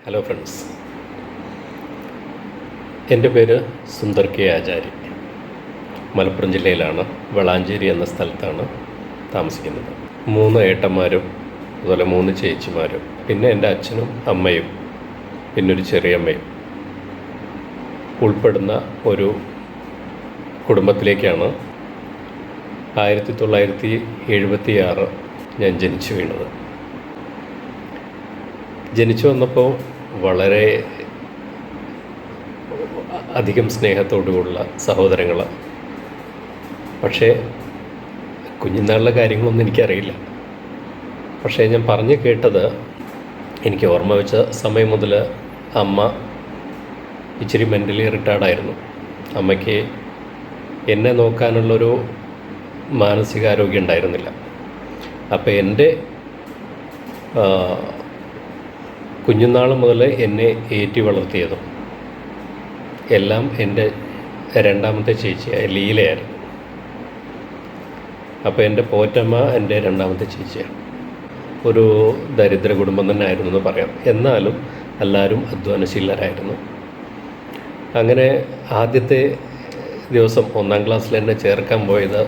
Hello friends, എൻ്റെ പേര് Sundar K ആചാരി. മലപ്പുറം ജില്ലയിലാണ്, വളാഞ്ചേരി എന്ന സ്ഥലത്താണ് താമസിക്കുന്നത്. 3 ഏട്ടന്മാരും അതുപോലെ 3 ചേച്ചിമാരും, പിന്നെ എൻ്റെ അച്ഛനും അമ്മയും പിന്നെ ഒരു ചെറിയമ്മയും ഉൾപ്പെടുന്ന ഒരു കുടുംബത്തിലേക്കാണ് 1976 ഞാൻ ജനിച്ചു വീണത്. ജനിച്ചു വന്നപ്പോൾ വളരെ അധികം സ്നേഹത്തോടുകൂടിയുള്ള സഹോദരങ്ങൾ. പക്ഷേ കുഞ്ഞുനാളിലെ കാര്യങ്ങളൊന്നും എനിക്കറിയില്ല. പക്ഷേ ഞാൻ പറഞ്ഞു കേട്ടത്, എനിക്ക് ഓർമ്മ വെച്ച സമയം മുതൽ അമ്മ ഇച്ചിരി മെൻ്റലി റിട്ടയർഡായിരുന്നു. അമ്മയ്ക്ക് എന്നെ നോക്കാനുള്ളൊരു മാനസികാരോഗ്യം ഉണ്ടായിരുന്നില്ല. അപ്പോൾ എൻ്റെ കുഞ്ഞുനാൾ മുതൽ എന്നെ ഏറ്റി വളർത്തിയതും എല്ലാം എൻ്റെ രണ്ടാമത്തെ ചേച്ചിയായ ലീലയായിരുന്നു. അപ്പോൾ എൻ്റെ പോറ്റമ്മ എൻ്റെ രണ്ടാമത്തെ ചേച്ചിയാണ്. ഒരു ദരിദ്ര കുടുംബം തന്നെ ആയിരുന്നു എന്ന് പറയാം. എന്നാലും എല്ലാവരും അധ്വാനശീലരായിരുന്നു. അങ്ങനെ ആദ്യത്തെ ദിവസം 1-ാം ക്ലാസ്സിൽ എന്നെ ചേർക്കാൻ പോയത്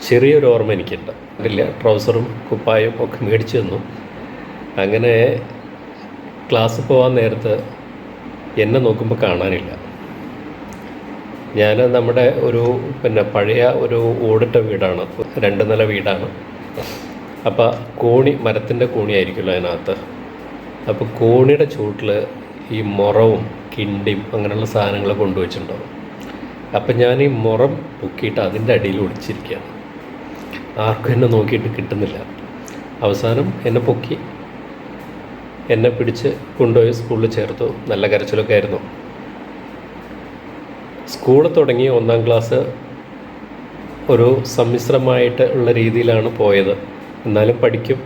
ചെറിയൊരു ഓർമ്മ എനിക്കുണ്ട്. ഇല്ല, ട്രൗസറും കുപ്പായും ഒക്കെ മേടിച്ചു തന്നു. അങ്ങനെ ക്ലാസ്സിൽ പോകാൻ നേരത്ത് എന്നെ നോക്കുമ്പോൾ കാണാനില്ല. ഞാൻ നമ്മുടെ പഴയ ഒരു ഓടിട്ട വീടാണ്, 2 നില വീടാണ്. അപ്പോൾ മരത്തിൻ്റെ കോണിയായിരിക്കുമല്ലോ അതിനകത്ത്. അപ്പോൾ കോണിയുടെ ചുവട്ടിൽ ഈ മുറവും കിണ്ടിയും അങ്ങനെയുള്ള സാധനങ്ങൾ കൊണ്ടുവച്ചിട്ടുണ്ടാവും. അപ്പം ഞാൻ ഈ മുറം പൊക്കിയിട്ട് അതിൻ്റെ അടിയിൽ ഒളിച്ചിരിക്കുകയാണ്. ആർക്കും എന്നെ നോക്കിയിട്ട് കിട്ടുന്നില്ല. അവസാനം എന്നെ പൊക്കി എന്നെ പിടിച്ച് കൊണ്ടുപോയി സ്കൂളിൽ ചേർത്തു. നല്ല കരച്ചിലൊക്കെ ആയിരുന്നു. സ്കൂൾ തുടങ്ങി 1-ാം ക്ലാസ് ഒരു സമ്മിശ്രമായിട്ട് ഉള്ള രീതിയിലാണ് പോയത്. എന്നാലും പഠിക്കും.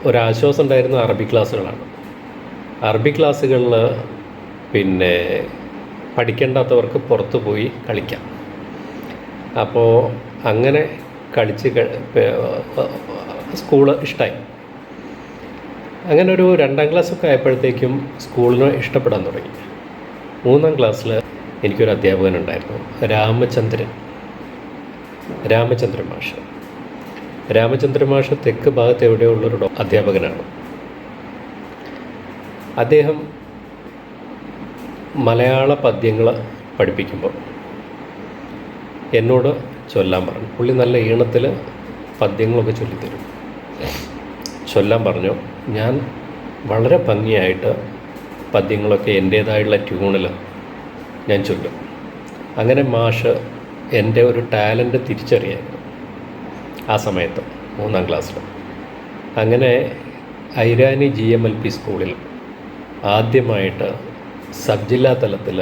ഒരാശ്വാസം ഉണ്ടായിരുന്ന അറബി ക്ലാസ്സുകളാണ്. അറബി ക്ലാസ്സുകളിൽ പിന്നെ പഠിക്കേണ്ടാത്തവർക്ക് പുറത്ത് പോയി കളിക്കാം. അപ്പോൾ അങ്ങനെ കളിച്ച് സ്കൂള് ഇഷ്ടമായി. അങ്ങനെ ഒരു 2-ാം ക്ലാസ്സൊക്കെ ആയപ്പോഴത്തേക്കും സ്കൂളിനെ ഇഷ്ടപ്പെടാൻ തുടങ്ങി. 3-ാം ക്ലാസ്സിൽ എനിക്കൊരു അധ്യാപകനുണ്ടായിരുന്നു, രാമചന്ദ്രൻ മാഷ്. രാമചന്ദ്രൻ മാഷ് തെക്ക് ഭാഗത്ത് എവിടെയുള്ളൊരു അധ്യാപകനാണ്. അദ്ദേഹം മലയാള പദ്യങ്ങൾ പഠിപ്പിക്കുമ്പോൾ എന്നോട് ചൊല്ലാൻ പറഞ്ഞു. പുള്ളി നല്ല ഈണത്തിൽ പദ്യങ്ങളൊക്കെ ചൊല്ലിത്തരും. ചൊല്ലാൻ പറഞ്ഞു. ഞാൻ വളരെ ഭംഗിയായിട്ട് പദ്യങ്ങളൊക്കെ എൻ്റേതായുള്ള ട്യൂണിൽ ഞാൻ ചൊല്ലും. അങ്ങനെ മാഷ് എൻ്റെ ഒരു ടാലൻറ്റ് തിരിച്ചറിയായിരുന്നു ആ സമയത്ത് 3-ാം ക്ലാസ്സിൽ. അങ്ങനെ ഐരാനി GMLP സ്കൂളിൽ ആദ്യമായിട്ട് സബ് ജില്ലാ തലത്തിൽ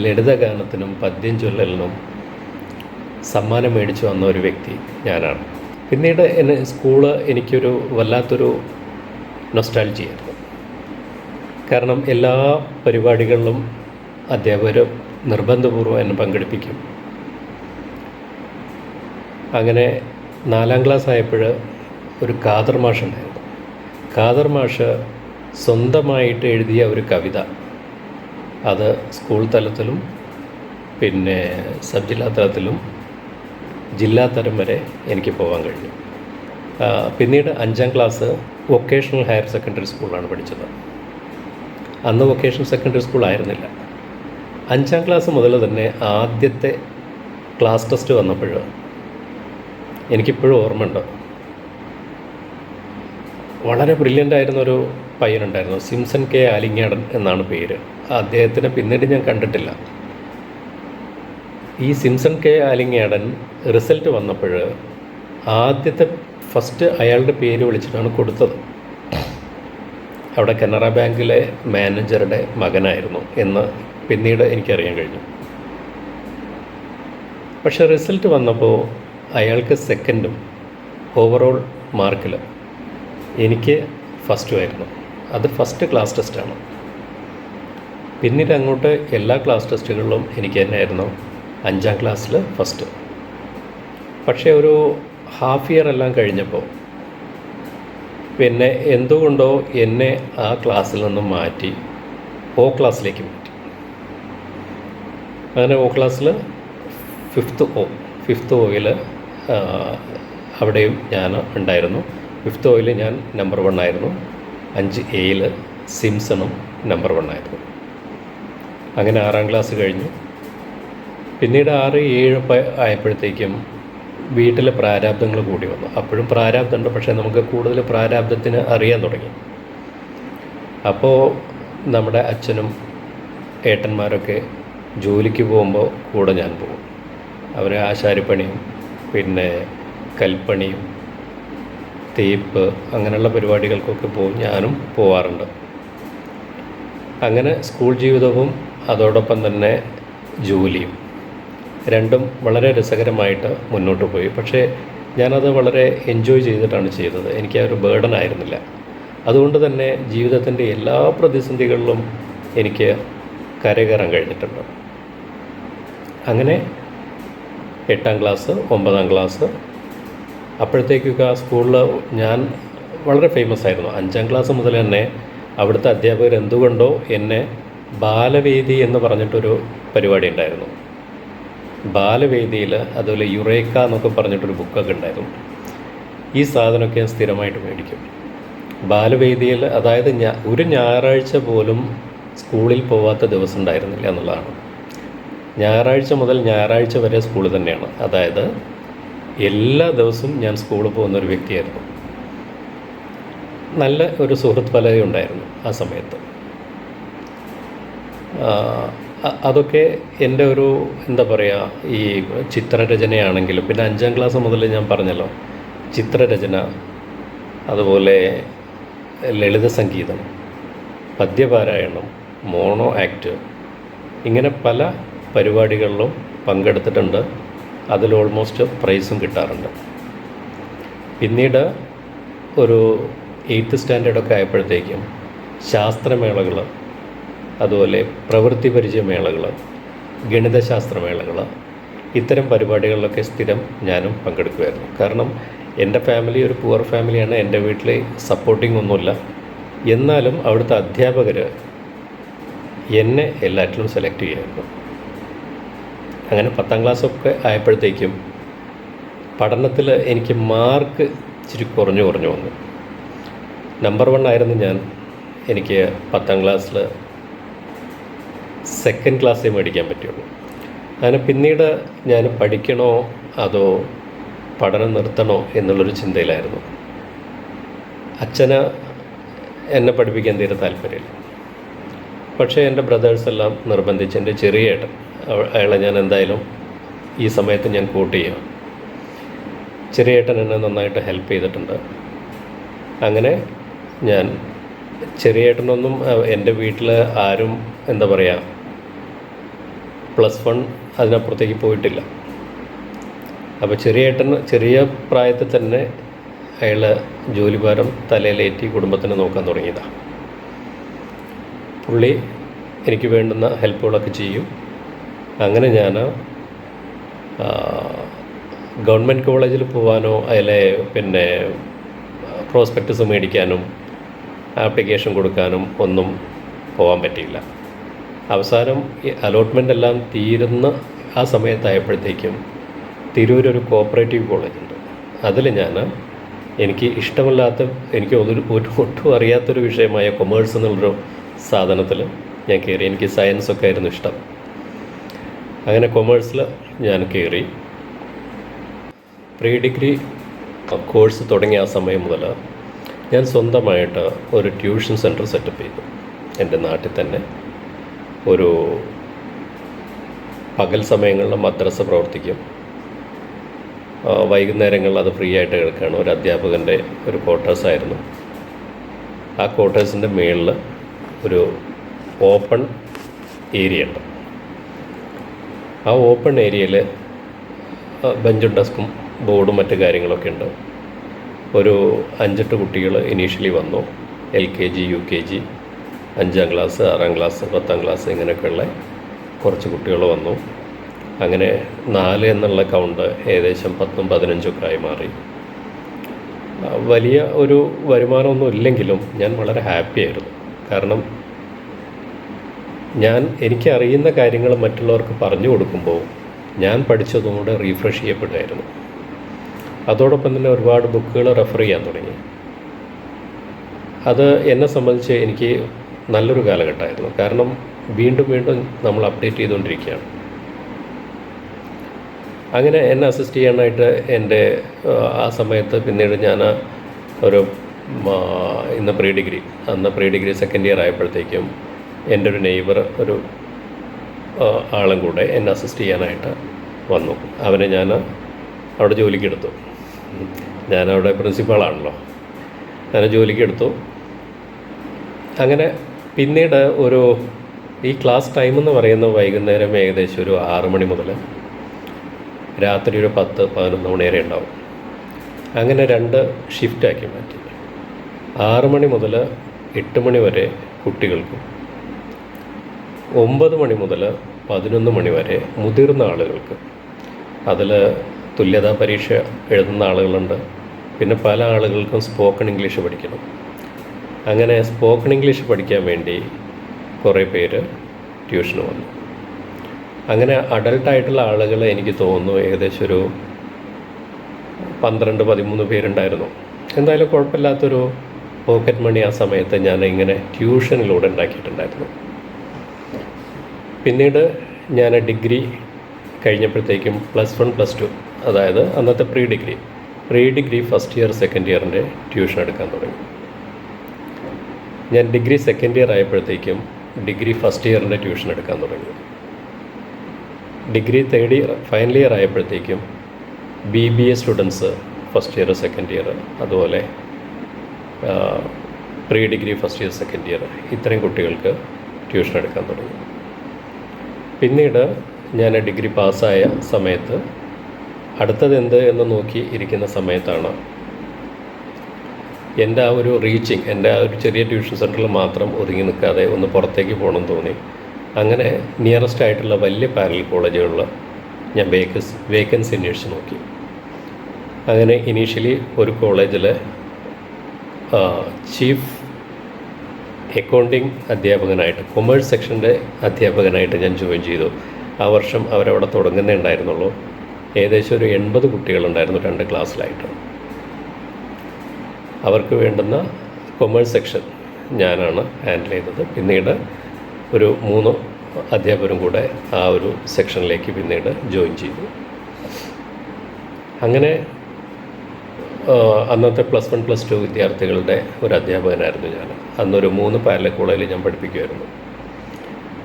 ലളിതഗാനത്തിനും പദ്യം ചൊല്ലലിനും സമ്മാനം മേടിച്ചു വന്ന ഒരു വ്യക്തി ഞാനാണ്. പിന്നീട് എന്നെ സ്കൂള് എനിക്കൊരു വല്ലാത്തൊരു നൊസ്റ്റാൾജിയായിരുന്നു. കാരണം എല്ലാ പരിപാടികളിലും അധ്യാപകർ നിർബന്ധപൂർവ്വം എന്നെ പങ്കെടുപ്പിക്കും. അങ്ങനെ 4-ാം ക്ലാസ് ആയപ്പോൾ ഒരു ഖാദർ മാഷ് ഉണ്ടായിരുന്നു. ഖാദർ മാഷ് സ്വന്തമായിട്ട് എഴുതിയ ഒരു കവിത, അത് സ്കൂൾ തലത്തിലും പിന്നെ സബ് ജില്ലാ തലത്തിലും ജില്ലാതലം വരെ എനിക്ക് പോകാൻ കഴിഞ്ഞു. പിന്നീട് 5-ാം ക്ലാസ് വൊക്കേഷണൽ ഹയർ സെക്കൻഡറി സ്കൂളാണ് പഠിച്ചത്. അന്ന് വൊക്കേഷണൽ സെക്കൻഡറി സ്കൂൾ ആയിരുന്നില്ല. 5-ാം ക്ലാസ് മുതൽ തന്നെ ആദ്യത്തെ ക്ലാസ് ടെസ്റ്റ് വന്നപ്പോൾ എനിക്കിപ്പോഴും ഓർമ്മയുണ്ട്. വളരെ ബ്രില്യൻ്റ് ആയിരുന്നൊരു പയ്യനുണ്ടായിരുന്നു, സിംസൺ കെ ആലിങ്ങാടൻ എന്നാണ് പേര്. അദ്ദേഹത്തിനെ പിന്നീട് ഞാൻ കണ്ടിട്ടില്ല. ഈ സിംസൺ കെ ആലിങ്ങാടൻ റിസൾട്ട് വന്നപ്പോൾ ഫസ്റ്റ് അയാളുടെ പേര് വിളിച്ചിട്ടാണ് കൊടുത്തത്. അവിടെ കനറ ബാങ്കിലെ മാനേജറുടെ മകനായിരുന്നു എന്ന് പിന്നീട് എനിക്കറിയാൻ കഴിഞ്ഞു. പക്ഷേ റിസൾട്ട് വന്നപ്പോൾ അയാൾക്ക് 2nd ഓവറോൾ മാർക്കിൽ, എനിക്ക് ഫസ്റ്റുമായിരുന്നു. അത് ഫസ്റ്റ് ക്ലാസ് ടെസ്റ്റാണ്. പിന്നീട് അങ്ങോട്ട് എല്ലാ ക്ലാസ് ടെസ്റ്റുകളിലും എനിക്ക് തന്നെയായിരുന്നു 5-ാം ക്ലാസ്സിൽ ഫസ്റ്റ്. പക്ഷേ ഒരു ഹാഫ് ഇയർ എല്ലാം കഴിഞ്ഞപ്പോൾ പിന്നെ എന്തുകൊണ്ടോ എന്നെ ആ ക്ലാസ്സിൽ നിന്നും മാറ്റി ഓ ക്ലാസ്സിലേക്ക് മാറ്റി. അങ്ങനെ ഓ ക്ലാസ്സിൽ ഫിഫ്ത്ത് ഓയിൽ അവിടെയും ഞാൻ ഉണ്ടായിരുന്നു. ഫിഫ്ത്ത് ഓയിൽ ഞാൻ നമ്പർ 1 ആയിരുന്നു. 5A സിംസണും നമ്പർ 1 ആയിരുന്നു. അങ്ങനെ 6ാം ക്ലാസ് കഴിഞ്ഞു. പിന്നീട് 6, 7 ആയപ്പോഴത്തേക്കും വീട്ടിലെ പ്രാരാബ്ദങ്ങൾ കൂടി വന്നു. അപ്പോഴും പ്രാരാബ്ദമുണ്ട്, പക്ഷേ നമുക്ക് കൂടുതൽ പ്രാരാബ്ദത്തിന് അറിയാൻ തുടങ്ങി. അപ്പോൾ നമ്മുടെ അച്ഛനും ഏട്ടന്മാരൊക്കെ ജോലിക്ക് പോകുമ്പോൾ കൂടെ ഞാൻ പോകും. അവർ ആശാരിപ്പണിയും പിന്നെ കൽപ്പണിയും തേപ്പ് അങ്ങനെയുള്ള പരിപാടികൾക്കൊക്കെ പോകും. ഞാനും പോവാറുണ്ട്. അങ്ങനെ സ്കൂൾ ജീവിതവും അതോടൊപ്പം തന്നെ ജോലിയും രണ്ടും വളരെ രസകരമായിട്ട് മുന്നോട്ട് പോയി. പക്ഷേ ഞാനത് വളരെ എൻജോയ് ചെയ്തിട്ടാണ് ചെയ്തത്. എനിക്ക് ആ ഒരു ബേർഡൻ ആയിരുന്നില്ല. അതുകൊണ്ട് തന്നെ ജീവിതത്തിൻ്റെ എല്ലാ പ്രതിസന്ധികളിലും എനിക്ക് കരകയറാൻ കഴിഞ്ഞിട്ടുണ്ട്. അങ്ങനെ 8ാം ക്ലാസ് 9ാം ക്ലാസ് അപ്പോഴത്തേക്കൊക്കെ ആ സ്കൂളിൽ ഞാൻ വളരെ ഫേമസ് ആയിരുന്നു. 5ാം ക്ലാസ് മുതൽ തന്നെ അവിടുത്തെ അധ്യാപകർ എന്തുകൊണ്ടോ എന്നെ ബാലവേദി എന്ന് പറഞ്ഞിട്ടൊരു പരിപാടി ഉണ്ടായിരുന്നു. ബാലവേദിയിൽ അതുപോലെ യുറേക്ക എന്നൊക്കെ പറഞ്ഞിട്ടൊരു ബുക്കൊക്കെ ഉണ്ടായിരുന്നു. ഈ സാധനമൊക്കെ ഞാൻ സ്ഥിരമായിട്ട് മേടിക്കും. ബാലവേദിയിൽ അതായത് ഒരു ഞായറാഴ്ച പോലും സ്കൂളിൽ പോവാത്ത ദിവസം ഉണ്ടായിരുന്നില്ല എന്നുള്ളതാണ്. ഞായറാഴ്ച മുതൽ ഞായറാഴ്ച വരെ സ്കൂളിൽ തന്നെയാണ്. അതായത് എല്ലാ ദിവസവും ഞാൻ സ്കൂളിൽ പോകുന്ന ഒരു വ്യക്തിയായിരുന്നു. നല്ല ഒരു സുഹൃത്ത് വലയം ഉണ്ടായിരുന്നു ആ സമയത്ത്. അതൊക്കെ എൻ്റെ ഒരു എന്താ പറയുക, ഈ ചിത്രരചനയാണെങ്കിലും പിന്നെ 5ാം ക്ലാസ് മുതൽ ഞാൻ പറഞ്ഞല്ലോ ചിത്രരചന, അതുപോലെ ലളിത സംഗീതം, പദ്യപാരായണം, മോണോ ആക്ട്, ഇങ്ങനെ പല പരിപാടികളിലും പങ്കെടുത്തിട്ടുണ്ട്. അതിൽ ഓൾമോസ്റ്റ് പ്രൈസും കിട്ടാറുണ്ട്. പിന്നീട് ഒരു 8th സ്റ്റാൻഡേർഡൊക്കെ ആയപ്പോഴത്തേക്കും ശാസ്ത്രമേളകൾ, അതുപോലെ പ്രവൃത്തി പരിചയമേളകൾ, ഗണിതശാസ്ത്രമേളകൾ, ഇത്തരം പരിപാടികളിലൊക്കെ സ്ഥിരം ഞാനും പങ്കെടുക്കുമായിരുന്നു. കാരണം എൻ്റെ ഫാമിലി ഒരു പുവർ ഫാമിലിയാണ്. എൻ്റെ വീട്ടിൽ സപ്പോർട്ടിംഗ് ഒന്നുമില്ല. എന്നാലും അവിടുത്തെ അധ്യാപകർ എന്നെ എല്ലാറ്റിലും സെലക്ട് ചെയ്യുമായിരുന്നു. അങ്ങനെ 10ാം ക്ലാസ്സൊക്കെ ആയപ്പോഴത്തേക്കും പഠനത്തിൽ എനിക്ക് മാർക്ക് ഇച്ചിരി കുറഞ്ഞു വന്നു. നമ്പർ 1 ആയിരുന്നു ഞാൻ. എനിക്ക് 10ാം ക്ലാസ്സിൽ 2nd ക്ലാസ്സേ മേടിക്കാൻ പറ്റുള്ളൂ. അങ്ങനെ പിന്നീട് ഞാൻ പഠിക്കണോ അതോ പഠനം നിർത്തണോ എന്നുള്ളൊരു ചിന്തയിലായിരുന്നു. അച്ഛന് എന്നെ പഠിപ്പിക്കാൻ തീരെ താല്പര്യമില്ല. പക്ഷേ എൻ്റെ ബ്രദേഴ്സെല്ലാം നിർബന്ധിച്ച്, എൻ്റെ ചെറിയ ഏട്ടൻ, അയാളെ ഞാൻ എന്തായാലും ഈ സമയത്ത് ഞാൻ കൂട്ട് ചെയ്യാം. ചെറിയ ഏട്ടൻ എന്നെ നന്നായിട്ട് ഹെൽപ്പ് ചെയ്തിട്ടുണ്ട്. അങ്ങനെ ഞാൻ ചെറിയ ഏട്ടനൊന്നും എൻ്റെ വീട്ടിൽ ആരും എന്താ പറയുക +1 അതിനപ്പുറത്തേക്ക് പോയിട്ടില്ല. അപ്പോൾ ചെറിയ ഏട്ടൻ ചെറിയ പ്രായത്തിൽ തന്നെ അയാൾ ജോലിഭാരം തലയിലേറ്റി കുടുംബത്തിനെ നോക്കാൻ തുടങ്ങിയതാണ്. പുള്ളി എനിക്ക് വേണ്ടുന്ന ഹെൽപ്പുകളൊക്കെ ചെയ്യും. അങ്ങനെ ഞാൻ ഗവൺമെൻറ് കോളേജിൽ പോകാനോ അതിലെ പിന്നെ പ്രോസ്പെക്ടസ് മേടിക്കാനും ആപ്ലിക്കേഷൻ കൊടുക്കാനും ഒന്നും പോകാൻ പറ്റിയില്ല. അവസാനം ഈ അലോട്ട്മെൻ്റ് എല്ലാം തീരുന്ന ആ സമയത്തായപ്പോഴത്തേക്കും തിരൂരൊരു കോപ്പറേറ്റീവ് കോളേജുണ്ട്. അതിൽ എനിക്ക് ഇഷ്ടമല്ലാത്ത, എനിക്ക് ഒട്ടും അറിയാത്തൊരു വിഷയമായ കൊമേഴ്സ് എന്നുള്ളൊരു സാധനത്തിൽ ഞാൻ കയറി. എനിക്ക് സയൻസൊക്കെ ആയിരുന്നു ഇഷ്ടം. അങ്ങനെ കൊമേഴ്സിൽ ഞാൻ കയറി. പ്രീ ഡിഗ്രി കോഴ്സ് തുടങ്ങിയ ആ സമയം മുതൽ ഞാൻ സ്വന്തമായിട്ട് ഒരു ട്യൂഷൻ സെൻറ്റർ സെറ്റപ്പ് ചെയ്തു. എൻ്റെ നാട്ടിൽ തന്നെ ഒരു പകൽ സമയങ്ങളിൽ മദ്രസ പ്രവർത്തിക്കും, വൈകുന്നേരങ്ങളിൽ അത് ഫ്രീ ആയിട്ട് കിടക്കുകയാണ്. ഒരു അധ്യാപകൻ്റെ ഒരു ക്വാർട്ടേഴ്സായിരുന്നു. ആ ക്വാർട്ടേഴ്സിൻ്റെ മുകളിൽ ഒരു ഓപ്പൺ ഏരിയ ഉണ്ട്. ആ ഓപ്പൺ ഏരിയയിൽ ബെഞ്ചും ഡെസ്കും ബോർഡും മറ്റു കാര്യങ്ങളൊക്കെ ഉണ്ട്. ഒരു 5-8 കുട്ടികൾ ഇനീഷ്യലി വന്നു. LKG UKG 5ാം class 6ാം class 10ാം class ഇങ്ങനെയൊക്കെയുള്ള കുറച്ച് കുട്ടികൾ വന്നു. അങ്ങനെ 4 എന്നുള്ള കൗണ്ട് ഏകദേശം 10-15 ഒക്കെ ആയി മാറി. വലിയ ഒരു വരുമാനമൊന്നും ഇല്ലെങ്കിലും ഞാൻ വളരെ ഹാപ്പിയായിരുന്നു. കാരണം എനിക്കറിയുന്ന കാര്യങ്ങൾ മറ്റുള്ളവർക്ക് പറഞ്ഞു കൊടുക്കുമ്പോൾ ഞാൻ പഠിച്ചതും കൂടെ റീഫ്രഷ് ചെയ്യപ്പെടുമായിരുന്നു. അതോടൊപ്പം തന്നെ ഒരുപാട് ബുക്കുകൾ റെഫർ ചെയ്യാൻ തുടങ്ങി. അത് എന്നെ സംബന്ധിച്ച് എനിക്ക് നല്ലൊരു കാലഘട്ടമായിരുന്നു. കാരണം വീണ്ടും വീണ്ടും നമ്മൾ അപ്ഡേറ്റ് ചെയ്തുകൊണ്ടിരിക്കുകയാണ്. അങ്ങനെ എന്നെ അസിസ്റ്റ് ചെയ്യാനായിട്ട് എൻ്റെ ആ സമയത്ത് പിന്നീട് ഞാൻ ഒരു അന്ന് പ്രീ ഡിഗ്രി സെക്കൻഡ് ഇയർ ആയപ്പോഴത്തേക്കും എൻ്റെ ഒരു നെയ്ബർ ഒരു ആളും കൂടെ എന്നെ അസിസ്റ്റ് ചെയ്യാനായിട്ട് വന്നു. അവനെ ഞാൻ അവിടെ ജോലിക്കെടുത്തു. ഞാനവിടെ പ്രിൻസിപ്പാളാണല്ലോ, ഞാൻ ജോലിക്കെടുത്തു. അങ്ങനെ പിന്നീട് ഈ ക്ലാസ് ടൈം എന്ന് പറയുന്നത് വൈകുന്നേരം ഏകദേശം ഒരു 6 മണി മുതൽ രാത്രി ഒരു 10-11 മണി വരെ ഉണ്ടാവും. അങ്ങനെ 2 ഷിഫ്റ്റാക്കി മാറ്റി. 6 മണി മുതൽ 8 മണി വരെ കുട്ടികൾക്കും 9 മണി മുതൽ 11 മണി വരെ മുതിർന്ന ആളുകൾക്ക്. അതിൽ തുല്യതാ പരീക്ഷ എഴുതുന്ന ആളുകളുണ്ട്. പിന്നെ പല ആളുകൾക്കും സ്പോക്കൺ ഇംഗ്ലീഷ് പഠിക്കണം. അങ്ങനെ സ്പോക്കൺ ഇംഗ്ലീഷ് പഠിക്കാൻ വേണ്ടി കുറേ പേര് ട്യൂഷന് വന്നു. അങ്ങനെ അഡൾട്ടായിട്ടുള്ള ആളുകൾ എനിക്ക് തോന്നുന്നു ഏകദേശം ഒരു 12-13 പേരുണ്ടായിരുന്നു. എന്തായാലും കുഴപ്പമില്ലാത്തൊരു പോക്കറ്റ് മണി ആ സമയത്ത് ഞാൻ ഇങ്ങനെ ട്യൂഷനിലൂടെ ഉണ്ടാക്കിയിട്ടുണ്ടായിരുന്നു. പിന്നീട് ഞാൻ ഡിഗ്രി കഴിഞ്ഞപ്പോഴത്തേക്കും +1 +2, അതായത് അന്നത്തെ pre degree first year second ഇയറിൻ്റെ ട്യൂഷൻ എടുക്കാൻ തുടങ്ങി. ഞാൻ ഡിഗ്രി സെക്കൻഡ് ഇയർ ആയപ്പോഴത്തേക്കും ഡിഗ്രി ഫസ്റ്റ് ഇയറിൻ്റെ ട്യൂഷൻ എടുക്കാൻ തുടങ്ങി. Degree third year final year ആയപ്പോഴത്തേക്കും BBA students first year second year, അതുപോലെ pre degree first year second year, ഇത്രയും കുട്ടികൾക്ക് ട്യൂഷൻ എടുക്കാൻ തുടങ്ങി. പിന്നീട് ഞാൻ ഡിഗ്രി പാസ്സായ സമയത്ത് അടുത്തത് എന്ത് എന്ന് നോക്കി ഇരിക്കുന്ന സമയത്താണ് എൻ്റെ ആ ഒരു റീച്ചിങ്, എൻ്റെ ആ ഒരു ചെറിയ ട്യൂഷൻ സെൻറ്ററിൽ മാത്രം ഒതുങ്ങി നിൽക്കാതെ ഒന്ന് പുറത്തേക്ക് പോകണമെന്ന് തോന്നി. അങ്ങനെ നിയറസ്റ്റ് ആയിട്ടുള്ള വലിയ പാരലൽ കോളേജുകളിൽ ഞാൻ വേക്കൻസി അന്വേഷിച്ച് നോക്കി. അങ്ങനെ ഇനീഷ്യലി ഒരു കോളേജിൽ ചീഫ് അക്കൗണ്ടിങ് അധ്യാപകനായിട്ട്, കൊമേഴ്സ് സെക്ഷൻ്റെ അധ്യാപകനായിട്ട് ഞാൻ ജോയിൻ ചെയ്തു. ആ വർഷം അവരവിടെ തുടങ്ങുന്നേ ഉണ്ടായിരുന്നുള്ളൂ. ഏകദേശം ഒരു 80 കുട്ടികളുണ്ടായിരുന്നു 2 ക്ലാസ്സിലായിട്ട്. അവർക്ക് വേണ്ടുന്ന കൊമേഴ്സ് സെക്ഷൻ ഞാനാണ് ഹാൻഡിൽ ചെയ്തത്. പിന്നീട് ഒരു 3 അധ്യാപകരും കൂടെ ആ ഒരു സെക്ഷനിലേക്ക് പിന്നീട് ജോയിൻ ചെയ്തു. അങ്ങനെ അന്നത്തെ +1 +2 വിദ്യാർത്ഥികളുടെ ഒരു അധ്യാപകനായിരുന്നു ഞാൻ. അന്നൊരു 3 പാരലൽ കോളേജിൽ ഞാൻ പഠിപ്പിക്കുമായിരുന്നു.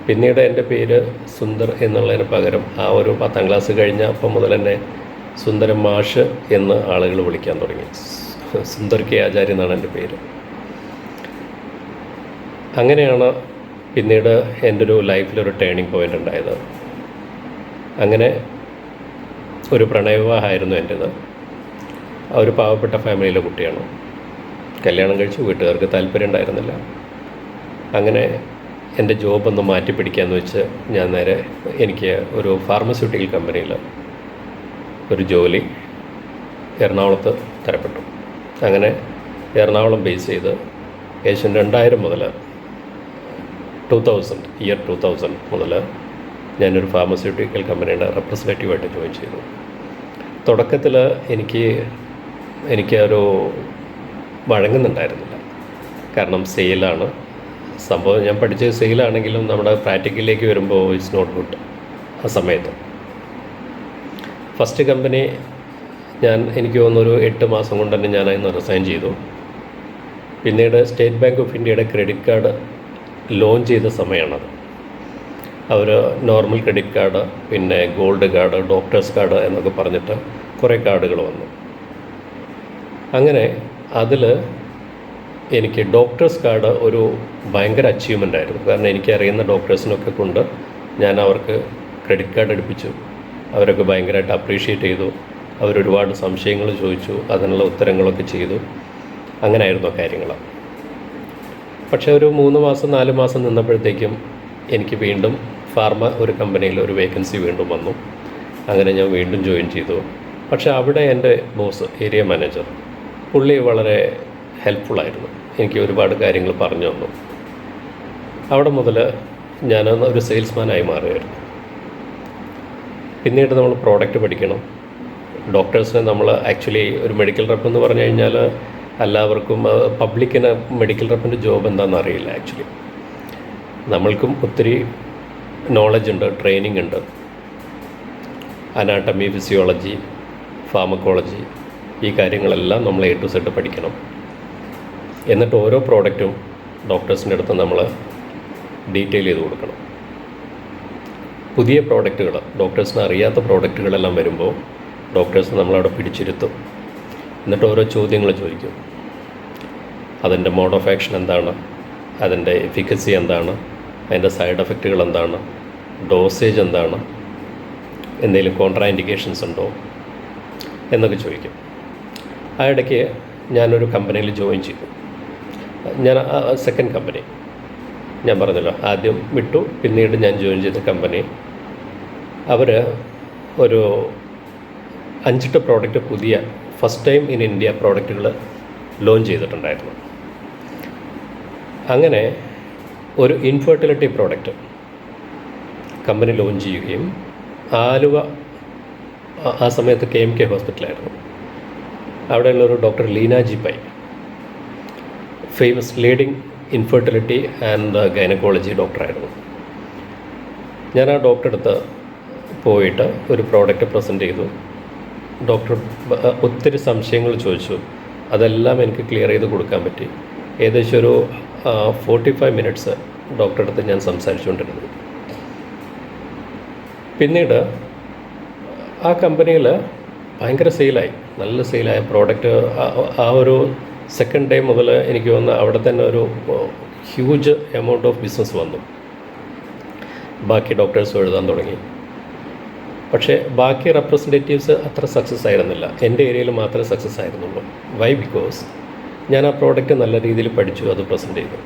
പിന്നീട് എൻ്റെ പേര് സുന്ദർ എന്നുള്ളതിന് പകരം ആ ഒരു 10ാം ക്ലാസ് കഴിഞ്ഞ അപ്പം മുതൽ തന്നെ സുന്ദരം മാഷ് എന്ന് ആളുകൾ വിളിക്കാൻ തുടങ്ങി. സുന്ദർ കെ ആചാര്യ എന്നാണ് എൻ്റെ പേര്. അങ്ങനെയാണ് പിന്നീട് എൻ്റെ ഒരു ലൈഫിലൊരു ടേണിംഗ് പോയിൻ്റ് ഉണ്ടായത്. അങ്ങനെ ഒരു പ്രണയവിവാഹമായിരുന്നു എൻ്റേത്. ഒരു പാവപ്പെട്ട ഫാമിലിയിലെ കുട്ടിയാണ്. കല്യാണം കഴിച്ചു, വീട്ടുകാർക്ക് താല്പര്യം ഉണ്ടായിരുന്നില്ല. അങ്ങനെ എൻ്റെ ജോബൊന്ന് മാറ്റി പിടിക്കാമെന്ന് വെച്ച് ഞാൻ നേരെ എനിക്ക് ഒരു ഫാർമസ്യൂട്ടിക്കൽ കമ്പനിയിൽ ഒരു ജോലി എറണാകുളത്ത് തരപ്പെട്ടു. അങ്ങനെ എറണാകുളം ബേസ് ചെയ്ത് ഏകദേശം 2000 മുതൽ 2000 മുതൽ ഞാനൊരു ഫാർമസ്യൂട്ടിക്കൽ കമ്പനിയുടെ റെപ്രസെൻറ്റേറ്റീവായിട്ട് ജോയിൻ ചെയ്തു. തുടക്കത്തിൽ എനിക്കൊരു വഴങ്ങുന്നുണ്ടായിരുന്നില്ല. കാരണം സെയിലാണ് സംഭവം. ഞാൻ പഠിച്ചത് സെയിലാണെങ്കിലും നമ്മുടെ പ്രാക്ടിക്കലിലേക്ക് വരുമ്പോൾ ഇറ്റ്സ് നോട്ട് ഗുഡ്. ആ സമയത്ത് ഫസ്റ്റ് കമ്പനി എനിക്ക് തോന്നുന്നൊരു 8 മാസം കൊണ്ട് തന്നെ ഞാൻ അതിന് റിസൈൻ ചെയ്തു. പിന്നീട് സ്റ്റേറ്റ് ബാങ്ക് ഓഫ് ഇന്ത്യയുടെ ക്രെഡിറ്റ് കാർഡ് ലോഞ്ച് ചെയ്ത സമയമാണത്. അവർ നോർമൽ ക്രെഡിറ്റ് കാർഡ്, പിന്നെ ഗോൾഡ് കാർഡ്, ഡോക്ടേഴ്സ് കാർഡ് എന്നൊക്കെ പറഞ്ഞിട്ട് കുറേ കാർഡുകൾ വന്നു. അങ്ങനെ അതിൽ എനിക്ക് ഡോക്ടേഴ്സ് കാർഡ് ഒരു ഭയങ്കര അച്ചീവ്മെൻ്റ് ആയിരുന്നു. കാരണം എനിക്കറിയുന്ന ഡോക്ടേഴ്സിനൊക്കെ കൊണ്ട് ഞാൻ അവർക്ക് ക്രെഡിറ്റ് കാർഡ് എടുപ്പിച്ചു. അവരൊക്കെ ഭയങ്കരമായിട്ട് അപ്രീഷിയേറ്റ് ചെയ്തു. അവരൊരുപാട് സംശയങ്ങൾ ചോദിച്ചു, അതിനുള്ള ഉത്തരങ്ങളൊക്കെ ചെയ്തു. അങ്ങനെ ആയിരുന്നു കാര്യങ്ങൾ. പക്ഷേ ഒരു 3 മാസം 4 മാസം നിന്നപ്പോഴത്തേക്കും എനിക്ക് വീണ്ടും ഒരു കമ്പനിയിൽ ഒരു വേക്കൻസി വീണ്ടും വന്നു. അങ്ങനെ ഞാൻ വീണ്ടും ജോയിൻ ചെയ്തു. പക്ഷേ അവിടെ എൻ്റെ ബോസ്, ഏരിയ മാനേജർ, പുള്ളി വളരെ ഹെൽപ്ഫുള്ളായിരുന്നു. എനിക്ക് ഒരുപാട് കാര്യങ്ങൾ പറഞ്ഞു തന്നു. അവിടെ മുതൽ ഞാൻ ഒരു സെയിൽസ്മാനായി മാറുകയായിരുന്നു. പിന്നീട് നമ്മൾ പ്രോഡക്റ്റ് പഠിക്കണം. ഡോക്ടേഴ്സിനെ നമ്മൾ ആക്ച്വലി ഒരു മെഡിക്കൽ റെപ്പ് എന്ന് പറഞ്ഞു കഴിഞ്ഞാൽ എല്ലാവർക്കും പബ്ലിക്കിന് മെഡിക്കൽ റെപ്പിൻ്റെ ജോബ് എന്താണെന്ന് അറിയില്ല. ആക്ച്വലി നമ്മൾക്കും ഒത്തിരി നോളജ് ഉണ്ട്, ട്രെയിനിങ് ഉണ്ട്. അനാട്ടമി, ഫിസിയോളജി, ഫാർമക്കോളജി, ഈ കാര്യങ്ങളെല്ലാം നമ്മൾ A to Z പഠിക്കണം. എന്നിട്ട് ഓരോ പ്രോഡക്റ്റും ഡോക്ടേഴ്സിൻ്റെ അടുത്ത് നമ്മൾ ഡീറ്റെയിൽ ചെയ്ത് കൊടുക്കണം. പുതിയ പ്രോഡക്റ്റുകൾ, ഡോക്ടേഴ്സിന് അറിയാത്ത പ്രോഡക്റ്റുകളെല്ലാം വരുമ്പോൾ ഡോക്ടേഴ്സ് നമ്മളവിടെ പിടിച്ചിരുത്തും. എന്നിട്ട് ഓരോ ചോദ്യങ്ങൾ ചോദിക്കും. അതിൻ്റെ മോഡ് ഓഫ് ആക്ഷൻ എന്താണ്, അതിൻ്റെ എഫിക്കസി എന്താണ്, അതിൻ്റെ സൈഡ് എഫക്റ്റുകൾ എന്താണ്, ഡോസേജ് എന്താണ്, എന്തെങ്കിലും കോൺട്രാ ഇൻഡിക്കേഷൻസ് ഉണ്ടോ എന്നൊക്കെ ചോദിക്കും. ആ ഇടയ്ക്ക് ഞാനൊരു കമ്പനിയിൽ ജോയിൻ ചെയ്തു. ഞാൻ സെക്കൻഡ് കമ്പനി ഞാൻ പറഞ്ഞല്ലോ, ആദ്യം വിട്ടു, പിന്നീട് ഞാൻ ജോയിൻ ചെയ്ത കമ്പനി അവർ ഒരു 5-8 പ്രോഡക്റ്റ് പുതിയ ഫസ്റ്റ് ടൈം ഇൻ ഇന്ത്യ പ്രോഡക്റ്റുകൾ ലോഞ്ച് ചെയ്തിട്ടുണ്ടായിരുന്നു. അങ്ങനെ ഒരു ഇൻഫെർട്ടിലിറ്റി പ്രോഡക്റ്റ് കമ്പനി ലോഞ്ച് ചെയ്യുകയും ആലുവ ആ സമയത്ത് KMK ഹോസ്പിറ്റലായിരുന്നു. അവിടെയുള്ളൊരു doctor Leenaji Pai, famous leading infertility and gynaecology ഡോക്ടറായിരുന്നു. ഞാൻ ആ ഡോക്ടറെ അടുത്ത് പോയിട്ട് ഒരു പ്രോഡക്റ്റ് പ്രസൻറ്റ് ചെയ്തു. ഡോക്ടർ ഒത്തിരി സംശയങ്ങൾ ചോദിച്ചു. അതെല്ലാം എനിക്ക് ക്ലിയർ ചെയ്ത് കൊടുക്കാൻ പറ്റി. ഏകദേശം ഒരു 45 മിനിറ്റ്സ് ഡോക്ടറെ അടുത്ത് ഞാൻ സംസാരിച്ചുകൊണ്ടിരുന്നു. പിന്നീട് ആ കമ്പനിയിൽ ഭയങ്കര സെയിലായി, നല്ല സെയിലായ പ്രോഡക്റ്റ്. ആ ഒരു സെക്കൻഡ് ഡേ മുതൽ എനിക്ക് തോന്നുന്നു അവിടെ തന്നെ ഒരു ഹ്യൂജ് എമൗണ്ട് ഓഫ് ബിസിനസ് വന്നു. ബാക്കി ഡോക്ടേഴ്സും എഴുതാൻ തുടങ്ങി. പക്ഷേ ബാക്കി റെപ്രസെൻറ്റേറ്റീവ്സ് അത്ര സക്സസ് ആയിരുന്നില്ല. എൻ്റെ ഏരിയയിൽ മാത്രമേ സക്സസ് ആയിരുന്നുള്ളൂ. വൈ? ബിക്കോസ് ഞാൻ ആ പ്രോഡക്റ്റ് നല്ല രീതിയിൽ പഠിച്ചു, അത് പ്രസൻറ്റ് ചെയ്തു.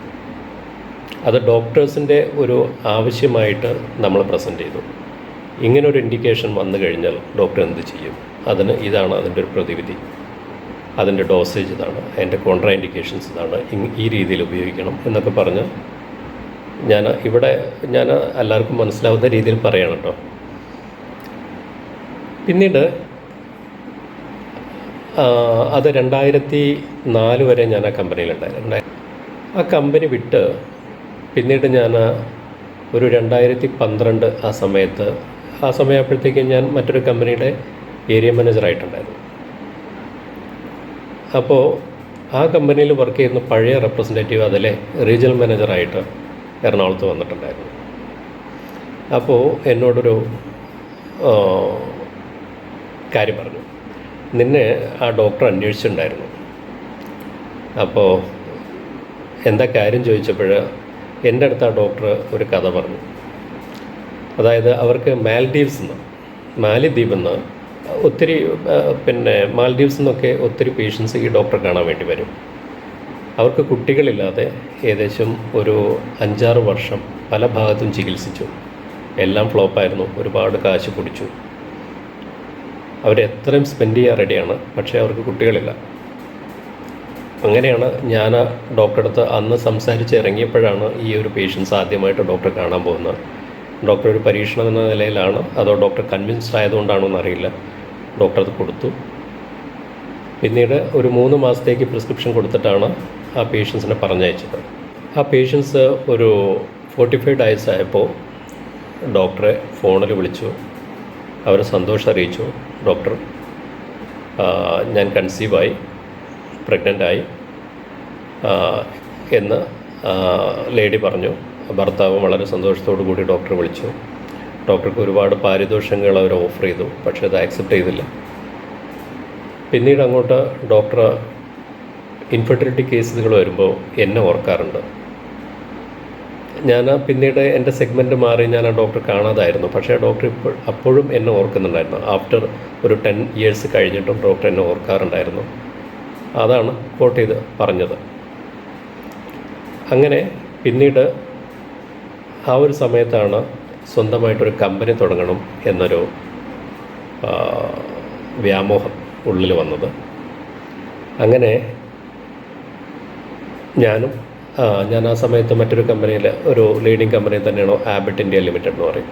അത് ഡോക്ടേഴ്സിൻ്റെ ഒരു ആവശ്യമായിട്ട് നമ്മൾ പ്രസൻറ്റ് ചെയ്തു. ഇങ്ങനൊരു ഇൻഡിക്കേഷൻ വന്നു കഴിഞ്ഞാൽ ഡോക്ടർ എന്ത് ചെയ്യും, അതിന് ഇതാണ് അതിൻ്റെ ഒരു പ്രതിവിധി, അതിൻ്റെ ഡോസേജ് ഇതാണ്, അതിൻ്റെ കോൺട്രാ ഇൻഡിക്കേഷൻസ് ഇതാണ്, ഈ രീതിയിൽ ഉപയോഗിക്കണം എന്നൊക്കെ പറഞ്ഞ് ഞാൻ എല്ലാവർക്കും മനസ്സിലാവുന്ന രീതിയിൽ പറയണം കേട്ടോ. പിന്നീട് അത് 2004 വരെ ഞാൻ ആ കമ്പനിയിലുണ്ടായിരുന്നു. ആ കമ്പനി വിട്ട് പിന്നീട് ഞാൻ ഒരു 2012 ആ സമയമായപ്പോഴത്തേക്കും ഞാൻ മറ്റൊരു കമ്പനിയുടെ ഏരിയ മാനേജറായിട്ടുണ്ടായിരുന്നു. അപ്പോൾ ആ കമ്പനിയിൽ വർക്ക് ചെയ്യുന്ന പഴയ റെപ്രസെൻറ്റേറ്റീവ് അതിലെ റീജിയണൽ മാനേജറായിട്ട് എറണാകുളത്ത് വന്നിട്ടുണ്ടായിരുന്നു. അപ്പോൾ എന്നോടൊരു കാര്യം പറഞ്ഞു, നിന്നെ ആ ഡോക്ടർ അന്വേഷിച്ചിട്ടുണ്ടായിരുന്നു. അപ്പോൾ എന്താ കാര്യം ചോദിച്ചപ്പോൾ എൻ്റെ അടുത്ത് ആ ഡോക്ടർ ഒരു കഥ പറഞ്ഞു. അതായത് അവർക്ക് മാലിദ്വീപിൽ നിന്ന് ഒത്തിരി മാൽഡീവ്സിൽ നിന്നൊക്കെ ഒത്തിരി പേഷ്യൻസ് ഈ ഡോക്ടറെ കാണാൻ വേണ്ടി വരും. അവർക്ക് കുട്ടികളില്ലാതെ ഏകദേശം ഒരു 5-6 വർഷം പല ഭാഗത്തും ചികിത്സിച്ചു. എല്ലാം ഫ്ലോപ്പായിരുന്നു, ഒരുപാട് കാശ് പൊടിച്ചു. അവരെത്രയും സ്പെൻഡ് ചെയ്യാൻ റെഡിയാണ്, പക്ഷേ അവർക്ക് കുട്ടികളില്ല. അങ്ങനെയാണ് ഞാൻ ആ ഡോക്ടറെ അടുത്ത് അന്ന് സംസാരിച്ച് ഇറങ്ങിയപ്പോഴാണ് ഈ ഒരു പേഷ്യൻസ് ആദ്യമായിട്ട് ഡോക്ടറെ കാണാൻ പോകുന്നത്. ഡോക്ടർ ഒരു പരീക്ഷണം എന്ന നിലയിലാണ്, അതോ ഡോക്ടർ കൺവിൻസ്ഡ് ആയതുകൊണ്ടാണോ എന്നറിയില്ല, ഡോക്ടർ അത് കൊടുത്തു. പിന്നീട് ഒരു 3 മാസത്തേക്ക് പ്രിസ്ക്രിപ്ഷൻ കൊടുത്തിട്ടാണ് ആ പേഷ്യൻസിനെ പറഞ്ഞയച്ചത്. ആ പേഷ്യൻസ് ഒരു 45 ഡേയ്സ് ആയപ്പോൾ ഡോക്ടറെ ഫോണിൽ വിളിച്ചു. അവർ സന്തോഷം അറിയിച്ചു, ഡോക്ടർ ഞാൻ കൺസീവായി, പ്രഗ്നൻ്റായി എന്ന് ലേഡി പറഞ്ഞു. ഭർത്താവ് വളരെ സന്തോഷത്തോടു കൂടി ഡോക്ടറെ വിളിച്ചു. ഡോക്ടർക്ക് ഒരുപാട് പാരിതോഷികങ്ങൾ അവർ ഓഫർ ചെയ്തു, പക്ഷേ അത് ആക്സെപ്റ്റ് ചെയ്തില്ല. പിന്നീട് അങ്ങോട്ട് ഡോക്ടർ ഇൻഫെർട്ടിലിറ്റി കേസുകൾ വരുമ്പോൾ എന്നെ ഓർക്കാറുണ്ട്. ഞാൻ പിന്നീട് എൻ്റെ സെഗ്മെൻറ്റ് മാറി ഞാൻ ആ ഡോക്ടറെ കാണാതായിരുന്നു. പക്ഷേ ഡോക്ടർ അപ്പോഴും എന്നെ ഓർക്കുന്നുണ്ടായിരുന്നു. ആഫ്റ്റർ ഒരു 10 ഇയേഴ്സ് കഴിഞ്ഞിട്ടും ഡോക്ടർ എന്നെ ഓർക്കാറുണ്ടായിരുന്നു. അതാണ് കോട്ട് ചെയ്ത് പറഞ്ഞത്. അങ്ങനെ പിന്നീട് ആ ഒരു സമയത്താണ് സ്വന്തമായിട്ടൊരു കമ്പനി തുടങ്ങണം എന്നൊരു വ്യാമോഹം ഉള്ളിൽ വന്നത്. അങ്ങനെ ഞാൻ ആ സമയത്ത് മറ്റൊരു കമ്പനിയിൽ, ഒരു ലീഡിങ് കമ്പനിയിൽ തന്നെയാണ്, ആബട്ട് ഇന്ത്യ ലിമിറ്റഡ് എന്ന് പറയും.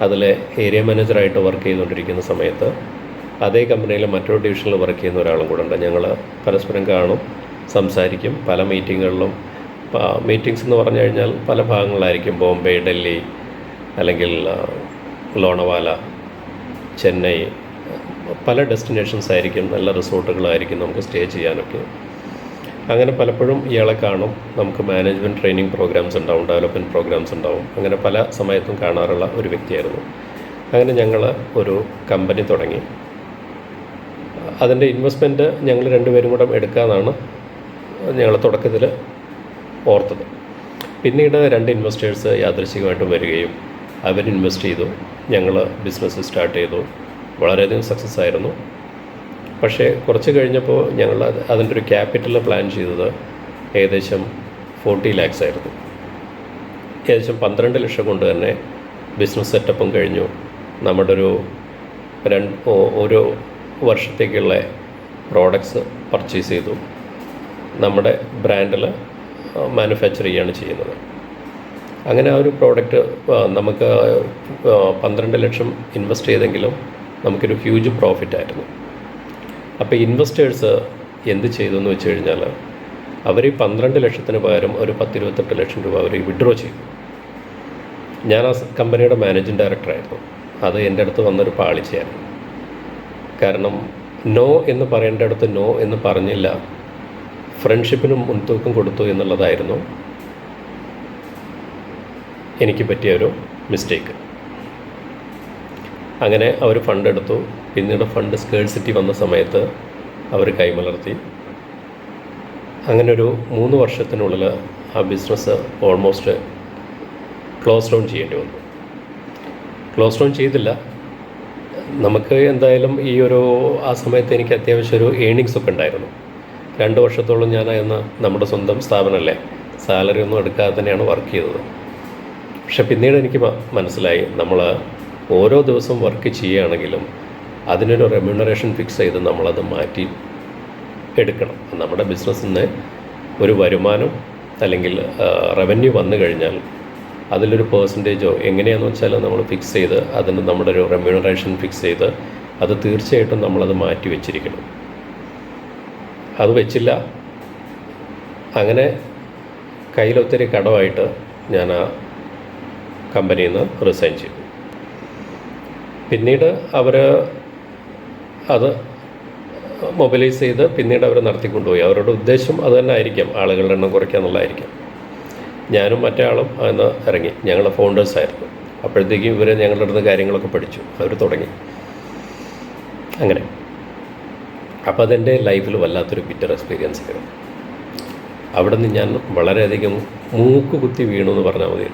അതിൽ ഏരിയ മാനേജറായിട്ട് വർക്ക് ചെയ്തുകൊണ്ടിരിക്കുന്ന സമയത്ത് അതേ കമ്പനിയിൽ മറ്റൊരു ഡിവിഷനിൽ വർക്ക് ചെയ്യുന്ന ഒരാളും കൂടെ ഉണ്ട്. ഞങ്ങൾ പരസ്പരം കാണും, സംസാരിക്കും. പല മീറ്റിങ്ങുകളിലും, മീറ്റിങ്സ് എന്ന് പറഞ്ഞു കഴിഞ്ഞാൽ പല ഭാഗങ്ങളായിരിക്കും. ബോംബെ, ഡൽഹി, അല്ലെങ്കിൽ ലോണവാല, ചെന്നൈ, പല ഡെസ്റ്റിനേഷൻസ് ആയിരിക്കും. നല്ല റിസോർട്ടുകളായിരിക്കും നമുക്ക് സ്റ്റേ ചെയ്യാനൊക്കെ. അങ്ങനെ പലപ്പോഴും ഇയാളെ കാണും. നമുക്ക് മാനേജ്മെൻറ്റ് ട്രെയിനിങ് പ്രോഗ്രാംസ് ഉണ്ടാവും, ഡെവലപ്മെൻറ്റ് പ്രോഗ്രാംസ് ഉണ്ടാവും. അങ്ങനെ പല സമയത്തും കാണാറുള്ള ഒരു വ്യക്തിയായിരുന്നു. അങ്ങനെ ഞങ്ങൾ ഒരു കമ്പനി തുടങ്ങി. അതിൻ്റെ ഇൻവെസ്റ്റ്മെൻറ്റ് ഞങ്ങൾ രണ്ടുപേരും കൂടെ എടുക്കാമെന്നാണ് ഞങ്ങൾ തുടക്കത്തിൽ ഓർത്തത്. പിന്നീട് 2 ഇൻവെസ്റ്റേഴ്സ് യാദൃശ്ചികമായിട്ടും വരികയും അവർ ഇൻവെസ്റ്റ് ചെയ്തു. ഞങ്ങൾ ബിസിനസ് സ്റ്റാർട്ട് ചെയ്തു. വളരെയധികം സക്സസ് ആയിരുന്നു. പക്ഷേ കുറച്ച് കഴിഞ്ഞപ്പോൾ ഞങ്ങൾ അതിൻ്റെ ഒരു ക്യാപിറ്റൽ പ്ലാൻ ചെയ്തത് ഏകദേശം 40 lakhs ആയിരുന്നു. ഏകദേശം 12 ലക്ഷം കൊണ്ട് തന്നെ ബിസിനസ് സെറ്റപ്പും കഴിഞ്ഞു. നമ്മുടെ ഒരു വർഷത്തേക്കുള്ള പ്രോഡക്ട്സ് പർച്ചേസ് ചെയ്തു. നമ്മുടെ ബ്രാൻഡിൽ മാനുഫാക്ചർ ചെയ്യുകയാണ് ചെയ്യുന്നത്. അങ്ങനെ ആ ഒരു പ്രോഡക്റ്റ് നമുക്ക് 12 ലക്ഷം ഇൻവെസ്റ്റ് ചെയ്തെങ്കിലും നമുക്കൊരു ഹ്യൂജ് പ്രോഫിറ്റായിരുന്നു. അപ്പോൾ ഇൻവെസ്റ്റേഴ്സ് എന്ത് ചെയ്തു എന്ന് വെച്ച് കഴിഞ്ഞാൽ, അവർ ഈ 12 ലക്ഷത്തിന് പകരം ഒരു 10-28 ലക്ഷം രൂപ അവർ വിഡ്രോ ചെയ്തു. ഞാൻ ആ കമ്പനിയുടെ മാനേജിങ് ഡയറക്ടറായിരുന്നു. അത് എൻ്റെ അടുത്ത് വന്നൊരു പാളിച്ചയായിരുന്നു. കാരണം നോ എന്ന് പറയേണ്ട അടുത്ത് നോ എന്ന് പറഞ്ഞില്ല, ഫ്രണ്ട്ഷിപ്പിനും മുൻതൂക്കം കൊടുത്തു എന്നുള്ളതായിരുന്നു എനിക്ക് പറ്റിയ ഒരു മിസ്റ്റേക്ക്. അങ്ങനെ അവർ ഫണ്ട് എടുത്തു. പിന്നീട് ഫണ്ട് സ്കേഴ്സിറ്റി വന്ന സമയത്ത് അവർ കൈമലർത്തി. അങ്ങനെ ഒരു 3 വർഷത്തിനുള്ളിൽ ആ ബിസിനസ് ഓൾമോസ്റ്റ് ക്ലോസ് ഡൗൺ ചെയ്യേണ്ടി വന്നു. ക്ലോസ് ഡൗൺ ചെയ്തില്ല. നമുക്ക് എന്തായാലും ആ സമയത്ത് എനിക്ക് അത്യാവശ്യം ഒരു ഏണിങ്സ് ഒക്കെ ഉണ്ടായിരുന്നു. 2 വർഷത്തോളം ഞാൻ നമ്മുടെ സ്വന്തം സ്ഥാപനമല്ലേ, സാലറി ഒന്നും എടുക്കാതെ തന്നെയാണ് വർക്ക് ചെയ്തത്. പക്ഷെ പിന്നീട് എനിക്ക് മനസ്സിലായി, നമ്മൾ ഓരോ ദിവസവും വർക്ക് ചെയ്യുകയാണെങ്കിലും അതിനൊരു റെമ്യൂണറേഷൻ ഫിക്സ് ചെയ്ത് നമ്മളത് മാറ്റി എടുക്കണം. നമ്മുടെ ബിസിനസ്സിൽ നിന്ന് ഒരു വരുമാനം അല്ലെങ്കിൽ റവന്യൂ വന്നു കഴിഞ്ഞാൽ അതിലൊരു പേഴ്സൻറ്റേജോ എങ്ങനെയാണെന്ന് വെച്ചാൽ നമ്മൾ ഫിക്സ് ചെയ്ത് അതിന് നമ്മുടെ ഒരു റെമ്യൂണറേഷൻ ഫിക്സ് ചെയ്ത് അത് തീർച്ചയായിട്ടും നമ്മളത് മാറ്റി വെച്ചിരിക്കണം. അത് വെച്ചില്ല. അങ്ങനെ കയ്യിലൊത്തിരി കടമായിട്ട് ഞാൻ ആ കമ്പനിയിൽ നിന്ന് റിസൈൻ ചെയ്തു. പിന്നീട് അവർ അത് മൊബിലൈസ് ചെയ്ത് പിന്നീട് അവർ നടത്തിക്കൊണ്ടുപോയി. അവരുടെ ഉദ്ദേശം അത് തന്നെ ആയിരിക്കാം, ആളുകളുടെ എണ്ണം കുറയ്ക്കുക എന്നുള്ളതായിരിക്കാം. ഞാനും മറ്റേ ആളും അന്ന് ഇറങ്ങി. ഞങ്ങൾ ഫൗണ്ടേഴ്സായിരുന്നു. അപ്പോഴത്തേക്കും ഇവർ ഞങ്ങളുടെ അടുത്ത് കാര്യങ്ങളൊക്കെ പഠിച്ചു. അവർ തുടങ്ങി. അങ്ങനെ അപ്പോൾ അതെൻ്റെ ലൈഫിൽ വല്ലാത്തൊരു ബിറ്റർ എക്സ്പീരിയൻസ് ആയിരുന്നു. അവിടെ നിന്ന് ഞാൻ വളരെയധികം മൂക്ക് കുത്തി വീണു എന്ന് പറഞ്ഞാൽ മതി.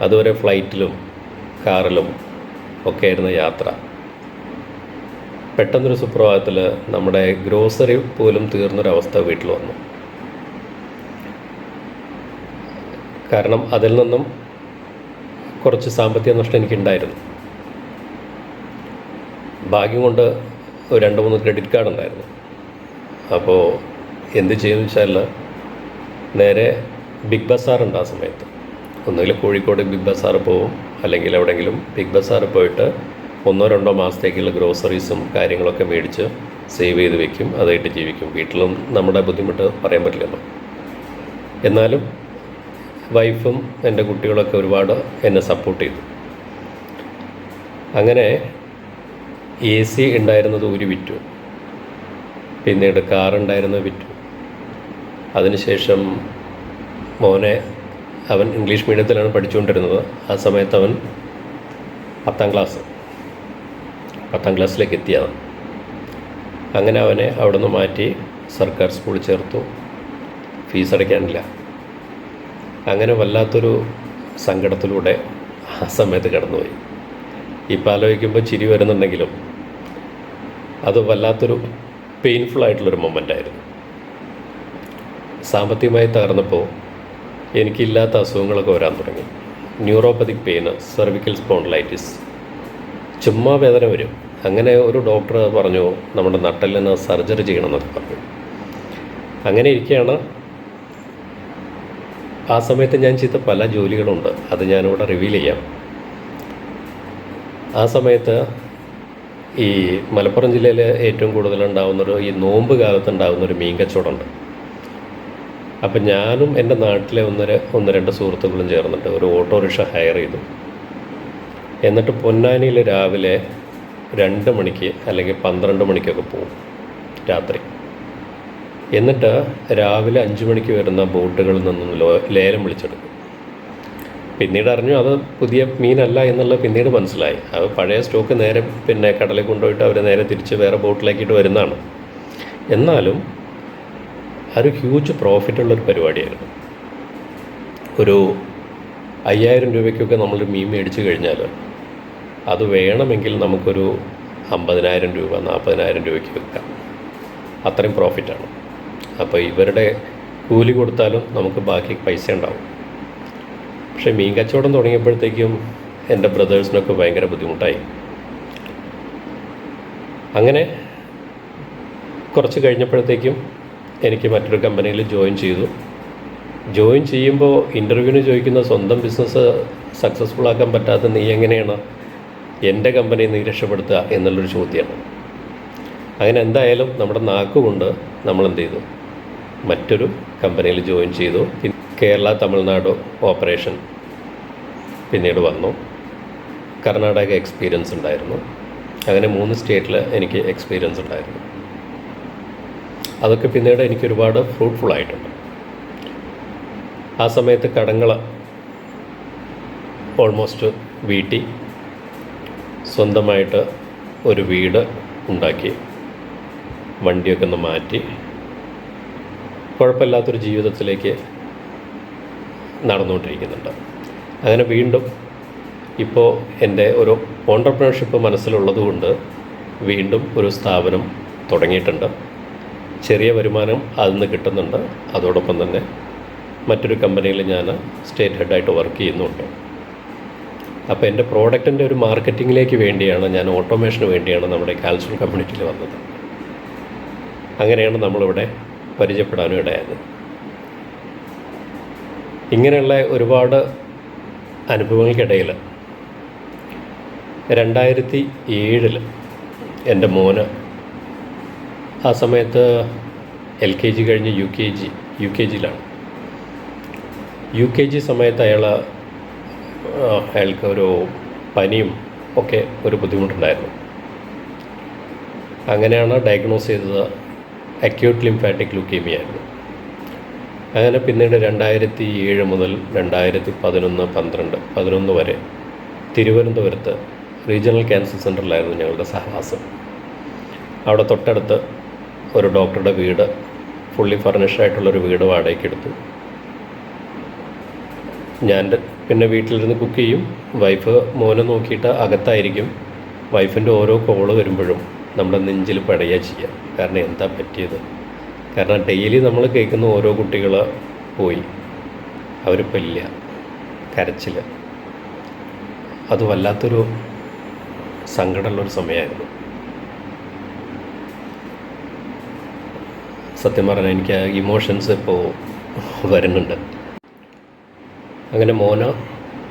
അതുവരെ ഫ്ലൈറ്റിലും കാറിലും ഒക്കെ ആയിരുന്നു യാത്ര. പെട്ടെന്നൊരു സുപ്രഭാതത്തിൽ നമ്മുടെ ഗ്രോസറി പോലും തീർന്നൊരവസ്ഥ വീട്ടിൽ വന്നു. കാരണം അതിൽ നിന്നും കുറച്ച് സാമ്പത്തിക നഷ്ടം എനിക്കുണ്ടായിരുന്നു. ഭാഗ്യം കൊണ്ട് 2-3 ക്രെഡിറ്റ് കാർഡ് ഉണ്ടായിരുന്നു. അപ്പോൾ എന്ത് ചെയ്യുമെന്ന് വെച്ചാൽ നേരെ ബിഗ് ബസാറുണ്ട് ആ സമയത്ത്. ഒന്നുകിൽ കോഴിക്കോട് ബിഗ് ബസാർ പോവും, അല്ലെങ്കിൽ എവിടെയെങ്കിലും ബിഗ് ബസാർ പോയിട്ട് 1-2 മാസത്തേക്കുള്ള ഗ്രോസറീസും കാര്യങ്ങളൊക്കെ മേടിച്ച് സേവ് ചെയ്ത് വെക്കും. അതായിട്ട് ജീവിക്കും. വീട്ടിലും നമ്മുടെ ബുദ്ധിമുട്ട് പറയാൻ പറ്റില്ലല്ലോ. എന്നാലും വൈഫും എൻ്റെ കുട്ടികളൊക്കെ ഒരുപാട് എന്നെ സപ്പോർട്ട് ചെയ്തു. അങ്ങനെ AC ഉണ്ടായിരുന്നത് വിറ്റു. പിന്നീട് കാറുണ്ടായിരുന്നത് വിറ്റു. അതിനുശേഷം മോനെ, അവൻ ഇംഗ്ലീഷ് മീഡിയത്തിലാണ് പഠിച്ചുകൊണ്ടിരുന്നത്. ആ സമയത്ത് അവൻ 10ാം ക്ലാസ്സിലേക്ക് എത്തിയതാണ്. അങ്ങനെ അവനെ അവിടെ നിന്ന് മാറ്റി സർക്കാർ സ്കൂളിൽ ചേർത്തു. ഫീസ് അടയ്ക്കാനില്ല. അങ്ങനെ വല്ലാത്തൊരു സങ്കടത്തിലൂടെ ആ സമയത്ത് കടന്നുപോയി. ഇപ്പോൾ ആലോചിക്കുമ്പോൾ ചിരി വരുന്നുണ്ടെങ്കിലും അത് വല്ലാത്തൊരു പെയിൻഫുള്ളായിട്ടുള്ളൊരു മൊമെൻ്റായിരുന്നു. സാമ്പത്തികമായി തകർന്നപ്പോൾ എനിക്കില്ലാത്ത അസുഖങ്ങളൊക്കെ വരാൻ തുടങ്ങി. ന്യൂറോപ്പതിക് പെയിന്, സെർവിക്കൽ സ്പോണ്ടിലൈറ്റിസ്, ചുമ്മാ വേദന വരും. അങ്ങനെ ഒരു ഡോക്ടർ പറഞ്ഞു നമ്മുടെ നട്ടെല്ലിന് സർജറി ചെയ്യണമെന്നൊക്കെ പറഞ്ഞു. അങ്ങനെ ഇരിക്കുകയാണ്. ആ സമയത്ത് ഞാൻ ചെയ്ത പല ജോലികളുണ്ട്, അത് ഞാനിവിടെ റിവീൽ ചെയ്യാം. ആ സമയത്ത് ഈ മലപ്പുറം ജില്ലയിൽ ഏറ്റവും കൂടുതലുണ്ടാകുന്നൊരു ഈ നോമ്പ് കാലത്തുണ്ടാകുന്നൊരു മീൻ കച്ചവടമുണ്ട്. അപ്പം ഞാനും എൻ്റെ നാട്ടിലെ ഒന്ന് രണ്ട് സുഹൃത്തുക്കളും ചേർന്നിട്ട് ഒരു ഓട്ടോറിക്ഷ ഹയർ ചെയ്തു. എന്നിട്ട് പൊന്നാനിയിൽ രാവിലെ 2 മണിക്ക് അല്ലെങ്കിൽ 12 മണിക്കൊക്കെ പോകും രാത്രി. എന്നിട്ട് രാവിലെ 5 മണിക്ക് വരുന്ന ബോട്ടുകളിൽ നിന്നും ലേലം വിളിച്ചെടുക്കും. പിന്നീട് അറിഞ്ഞു അത് പുതിയ മീനല്ല എന്നുള്ളത് പിന്നീട് മനസ്സിലായി. അത് പഴയ സ്റ്റോക്ക് നേരെ പിന്നെ കടലിൽ കൊണ്ടുപോയിട്ട് അവർ നേരെ തിരിച്ച് വേറെ ബോട്ടിലേക്കിട്ട് വരുന്നതാണ്. എന്നാലും ഒരു ഹ്യൂജ് പ്രോഫിറ്റുള്ളൊരു പരിപാടിയായിരുന്നു. ഒരു 5000 രൂപയ്ക്കൊക്കെ നമ്മൾ മീൻ മേടിച്ച് കഴിഞ്ഞാൽ അത് വേണമെങ്കിൽ നമുക്കൊരു 50,000 രൂപ 40,000 രൂപയ്ക്ക് വിൽക്കാം. അത്രയും പ്രോഫിറ്റാണ്. അപ്പോൾ ഇവരുടെ കൂലി കൊടുത്താലും നമുക്ക് ബാക്കി പൈസ ഉണ്ടാവും. പക്ഷേ മീൻ കച്ചവടം തുടങ്ങിയപ്പോഴത്തേക്കും എൻ്റെ ബ്രദേഴ്സിനൊക്കെ ഭയങ്കര ബുദ്ധിമുട്ടായി. അങ്ങനെ കുറച്ച് കഴിഞ്ഞപ്പോഴത്തേക്കും എനിക്ക് മറ്റൊരു കമ്പനിയിൽ ജോയിൻ ചെയ്തു. ജോയിൻ ചെയ്യുമ്പോൾ ഇൻ്റർവ്യൂവിന് ചോദിക്കുന്ന സ്വന്തം ബിസിനസ് സക്സസ്ഫുൾ ആക്കാൻ പറ്റാത്ത നീ എങ്ങനെയാണ് എൻ്റെ കമ്പനിയെ നീ രക്ഷപ്പെടുത്തുക എന്നുള്ളൊരു ചോദ്യമാണ്. അങ്ങനെ എന്തായാലും നമ്മുടെ നാക്കുകൊണ്ട് നമ്മളെന്ത് ചെയ്തു, മറ്റൊരു കമ്പനിയിൽ ജോയിൻ ചെയ്തു. കേരള തമിഴ്നാട് ഓപ്പറേഷൻ പിന്നീട് വന്നു. കർണാടക എക്സ്പീരിയൻസ് ഉണ്ടായിരുന്നു. അങ്ങനെ 3 സ്റ്റേറ്റിൽ എനിക്ക് എക്സ്പീരിയൻസ് ഉണ്ടായിരുന്നു. അതൊക്കെ പിന്നീട് എനിക്ക് ഒരുപാട് ഫ്രൂട്ട്ഫുൾ ആയിട്ടുണ്ട്. ആ സമയത്ത് കടങ്ങൾ ഓൾമോസ്റ്റ് വീട്ടി സ്വന്തമായിട്ട് ഒരു വീട് ഉണ്ടാക്കി, വണ്ടിയൊക്കെ ഒന്ന് മാറ്റി കുഴപ്പമില്ലാത്തൊരു ജീവിതത്തിലേക്ക് നടന്നുകൊണ്ടിരിക്കുന്നുണ്ട്. അങ്ങനെ വീണ്ടും ഇപ്പോൾ എൻ്റെ ഒരു ഓൺട്രപ്രണർഷിപ്പ് മനസ്സിലുള്ളതുകൊണ്ട് വീണ്ടും ഒരു സ്ഥാപനം തുടങ്ങിയിട്ടുണ്ട്. ചെറിയ വരുമാനം അതിൽ നിന്ന് കിട്ടുന്നുണ്ട്. അതോടൊപ്പം തന്നെ മറ്റൊരു കമ്പനിയിൽ ഞാൻ സ്റ്റേറ്റ് ഹെഡായിട്ട് വർക്ക് ചെയ്യുന്നുണ്ട്. അപ്പോൾ എൻ്റെ പ്രോഡക്റ്റിൻ്റെ ഒരു മാർക്കറ്റിങ്ങിലേക്ക് വേണ്ടിയാണ്, ഞാൻ ഓട്ടോമേഷന് വേണ്ടിയാണ് നമ്മുടെ കാൽസ്യം കമ്മ്യൂണിറ്റിയിൽ വന്നത്. അങ്ങനെയാണ് നമ്മളിവിടെ പരിചയപ്പെടാനും ഇടയായത്. ഇങ്ങനെയുള്ള ഒരുപാട് അനുഭവങ്ങൾക്കിടയിൽ 2007 എൻ്റെ മോന്, ആ സമയത്ത് LKG കഴിഞ്ഞ് യു കെ ജിയിലാണ്. UKG സമയത്ത് അയാൾക്ക് ഒരു പനിയും ഒക്കെ ഒരു ബുദ്ധിമുട്ടുണ്ടായിരുന്നു. അങ്ങനെയാണ് ഡയഗ്നോസ് ചെയ്തത്. അക്യൂട്ട് ലിംഫാറ്റിക് ലുക്കീമിയ ആയിരുന്നു. അങ്ങനെ പിന്നീട് 2007 മുതൽ 2011 വരെ തിരുവനന്തപുരത്ത് റീജിയണൽ ക്യാൻസർ സെൻ്ററിലായിരുന്നു ഞങ്ങളുടെ സഹവാസം. അവിടെ തൊട്ടടുത്ത് ഒരു ഡോക്ടറുടെ വീട്, ഫുള്ളി ഫർണിഷ്ഡായിട്ടുള്ളൊരു വീട് വാടകയ്ക്ക് എടുത്തു. ഞാൻ പിന്നെ വീട്ടിലിരുന്ന് കുക്ക് ചെയ്യും. വൈഫ് മോനെ നോക്കിയിട്ട് അകത്തായിരിക്കും. വൈഫിൻ്റെ ഓരോ കോള് വരുമ്പോഴും നമ്മുടെ നെഞ്ചിൽ പടയുക ചെയ്യുക. കാരണം എന്താ പറ്റിയത്? കാരണം ഡെയിലി നമ്മൾ കേൾക്കുന്ന ഓരോ കുട്ടികൾ പോയി, അവരിപ്പോൾ ഇല്ല, കരച്ചിൽ, അത് വല്ലാത്തൊരു സങ്കടമുള്ളൊരു സമയമായിരുന്നു. സത്യം പറഞ്ഞാൽ എനിക്ക് ആ ഇമോഷൻസ് ഇപ്പോൾ വരുന്നുണ്ട്. അങ്ങനെ മോന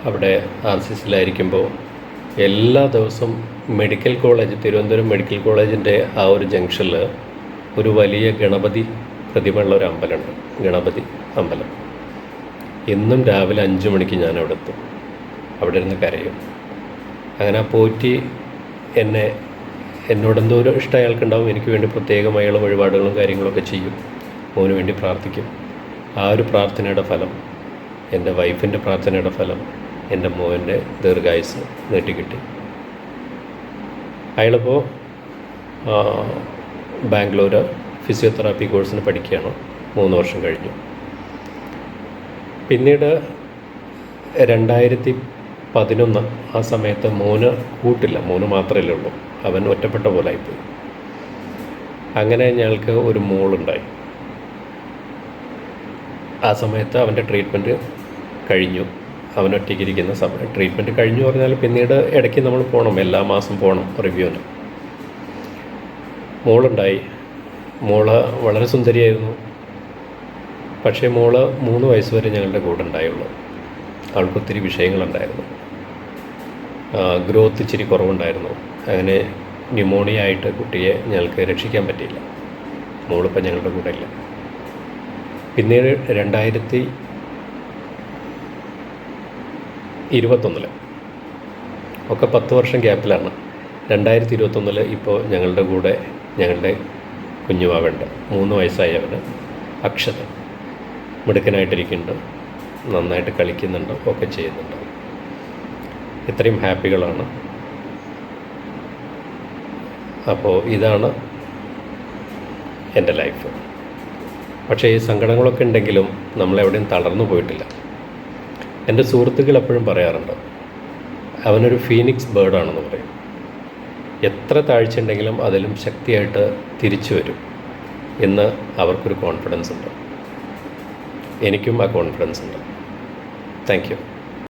അവിടെ RCCയിലായിരിക്കുമ്പോൾ എല്ലാ ദിവസവും മെഡിക്കൽ കോളേജ്, തിരുവനന്തപുരം മെഡിക്കൽ കോളേജിൻ്റെ ആ ഒരു ജംഗ്ഷനിൽ ഒരു വലിയ ഗണപതി പ്രതിമയുള്ള ഒരു അമ്പലമുണ്ട്, ഗണപതി അമ്പലം. എന്നും രാവിലെ 5 മണിക്ക് ഞാൻ അവിടെ എത്തും. അവിടെ ഇരുന്ന് കരയും. അങ്ങനെ ആ പോറ്റി എന്നോടെന്തോ ഒരു ഇഷ്ടം അയാൾക്കുണ്ടാവും. എനിക്ക് വേണ്ടി പ്രത്യേകം അയാൾ വഴിപാടുകളും കാര്യങ്ങളൊക്കെ ചെയ്യും. മോന് വേണ്ടി പ്രാർത്ഥിക്കും. ആ ഒരു പ്രാർത്ഥനയുടെ ഫലം, എൻ്റെ വൈഫിൻ്റെ പ്രാർത്ഥനയുടെ ഫലം, എൻ്റെ മോൻ്റെ ദീർഘായുസ് നീട്ടിക്കിട്ടി. അയാളിപ്പോൾ ബാംഗ്ലൂർ ഫിസിയോതെറാപ്പി കോഴ്സിന് പഠിക്കുകയാണ്. 3 വർഷം കഴിഞ്ഞു. പിന്നീട് 2011 ആ സമയത്ത് മോന് കൂട്ടില്ല, മോന് മാത്രമല്ലേ ഉള്ളൂ, അവൻ ഒറ്റപ്പെട്ട പോലെ ആയിപ്പോയി. അങ്ങനെ ഞങ്ങൾക്ക് ഒരു മോളുണ്ടായി. ആ സമയത്ത് അവൻ്റെ ട്രീറ്റ്മെൻറ്റ് കഴിഞ്ഞു. അവൻ ഒറ്റയ്ക്കിരിക്കുന്ന സമയം ട്രീറ്റ്മെൻറ്റ് കഴിഞ്ഞു പറഞ്ഞാൽ പിന്നീട് ഇടയ്ക്ക് നമ്മൾ പോകണം, എല്ലാ മാസം പോകണം റിവ്യൂവിന്. മോളുണ്ടായി. മോള് വളരെ സുന്ദരിയായിരുന്നു. പക്ഷേ മോള് 3 വയസ്സ് വരെ ഞങ്ങളുടെ കൂടെ ഉണ്ടായുള്ളൂ. അവൾക്കൊത്തിരി വിഷയങ്ങളുണ്ടായിരുന്നു. ഗ്രോത്ത് ഇച്ചിരി കുറവുണ്ടായിരുന്നു. അങ്ങനെ ന്യൂമോണിയ ആയിട്ട് കുട്ടിയെ ഞങ്ങൾക്ക് രക്ഷിക്കാൻ പറ്റിയില്ല. മോളിപ്പോൾ ഞങ്ങളുടെ കൂടെ ഇല്ല. പിന്നീട് 2021 ഒക്കെ 10 വർഷം ഗ്യാപ്പിലാണ്. 2021 ഇപ്പോൾ ഞങ്ങളുടെ കൂടെ ഞങ്ങളുടെ കുഞ്ഞുവാവുണ്ട്. 3 വയസ്സായവന് അക്ഷത് മിടുക്കനായിട്ടിരിക്കുന്നുണ്ട്, നന്നായിട്ട് കളിക്കുന്നുണ്ട്, ഒക്കെ ചെയ്യുന്നുണ്ട്. ഇത്രയും ഹാപ്പികളാണ്. അപ്പോൾ ഇതാണ് എൻ്റെ ലൈഫ്. പക്ഷേ ഈ സങ്കടങ്ങളൊക്കെ ഉണ്ടെങ്കിലും നമ്മളെവിടെയും തളർന്നു പോയിട്ടില്ല. എൻ്റെ സുഹൃത്തുക്കൾ എപ്പോഴും പറയാറുണ്ട്, അവനൊരു ഫീനിക്സ് ബേർഡാണെന്ന് പറയും. എത്ര താഴ്ചയുണ്ടെങ്കിലും അതിലും ശക്തിയായിട്ട് തിരിച്ചു വരും എന്ന് അവർക്കൊരു കോൺഫിഡൻസ് ഉണ്ട്. എനിക്കും ആ കോൺഫിഡൻസ് ഉണ്ട്. Thank you.